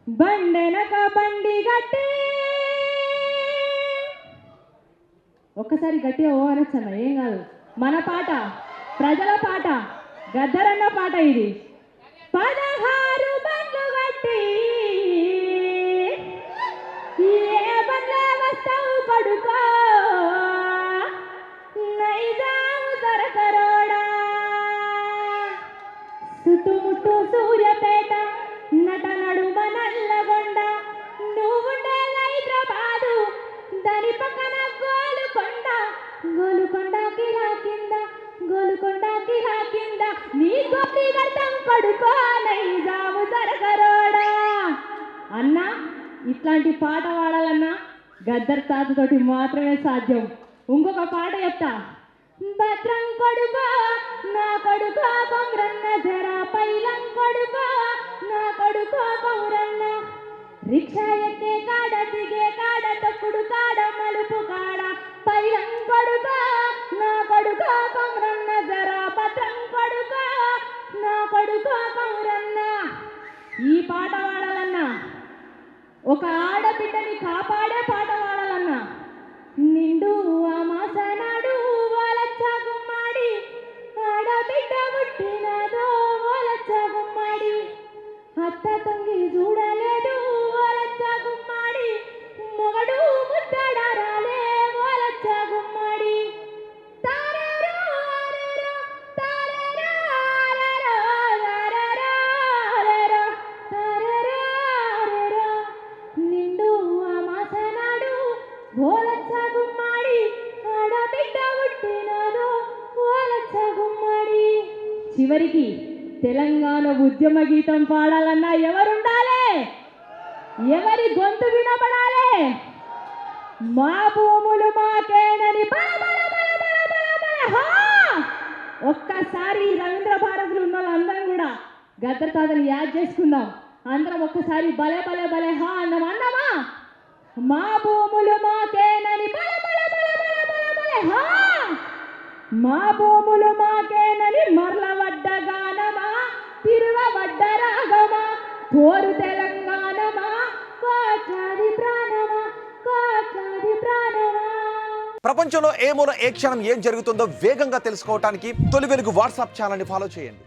బండెనక బండి గట్టి ఒక్కసారి గట్టిగా ఓ అనొచ్చన్న, ఏం కాదు. మన పాట, ప్రజల పాట, గద్దరన్న పాట ఇది. 16 బండ్లు గట్టి ఏ బండ్లే వస్తావు కొడుకో, నైజాము దొరకరోడా. చుట్టుముట్టు సూర్యపేట, నట నడుమ నల్లగొండ, నువ్వుండే హైదరాబాదు, దాని పక్కన గోలుకొండ. గోలుకొండ కిలా కింద, గోలుకొండ కిలా కింద, నీ గొప్పి గడ్డం కొడుకో, నైజాము దొరకరోడా. అన్నా, ఇట్లాంటి పాట పాడాలన్నా గద్దర్ తాతతోటి మాత్రమే సాధ్యం. ఇంకొక పాట చెప్తా. భద్రం కొడుకో నా కొడుకో కొమరన్న, జరా పైలం కొడుకో నా కొడుకో కొమరన్న. రిక్షా ఎక్కే కాడ, దిగే కాడ, తొక్కుడు కాడ, మలుపు కాడ, పైలం కొడుకో నా కొడుకో కొమరన్న, జరా భద్రం కొడుకో నా కొడుకో కొమరన్న. ఈ పాట పాడాలన్నా, ఒక ఆడబిడ్డని కాపాడే పాట పాడాలన్నా, నిండు అమాసనాడు ఓలచ్చ గుమ్మాడి, ఆడబిడ్డ పుట్టినదో ఓలచ్చ గుమ్మాడి, అత్త తొంగి చూడలేదు ఓలచ్చ గుమ్మాడి, మొగడు ముద్దడ రాలే ఓలచ్చ గుమ్మాడి. తారరో ఆరరో, తారరో ఆరరో, ఆరరో ఆరరో, తారరో ఆరరో. నిండు అమాసనాడు ఓలచ్చ గుమ్మాడి, ఆడబిడ్డ పుట్టినదో ఓలచ్చ గుమ్మాడి. చివరికి తెలంగాణ ఉద్యమ గీతం పాడాలన్నా ఎవరుండాలి? ఎవరి గొంతు వినపడాలి? మా భూములు మాకేనని బల బల బల బల బల బల హా. ఒక్కసారి రవీంద్ర భారతులు ఉన్న వాళ్ళందరం కూడా గద్దర్ తాతని యాద్ చేసుకుందాం. అందరం ఒక్కసారి బలే బలే బలే హా అన్నాం. అన్నామా? మా భూములు మాకేనని బల బల బల బల బల బల హా. మా భూములు మాకేనని మరల వడ్డ గానమా, తిరువవడ్డ రాగమా, కోరు తెలంగాణమా, కోట్లాది ప్రాణమా, కోట్లాది ప్రాణమా. ప్రపంచంలో ఏ మూల ఏ క్షణం ఏం జరుగుతుందో వేగంగా తెలుసుకోవడానికి తొలి వెలుగు వాట్సాప్ ఛానల్ని ఫాలో చేయండి.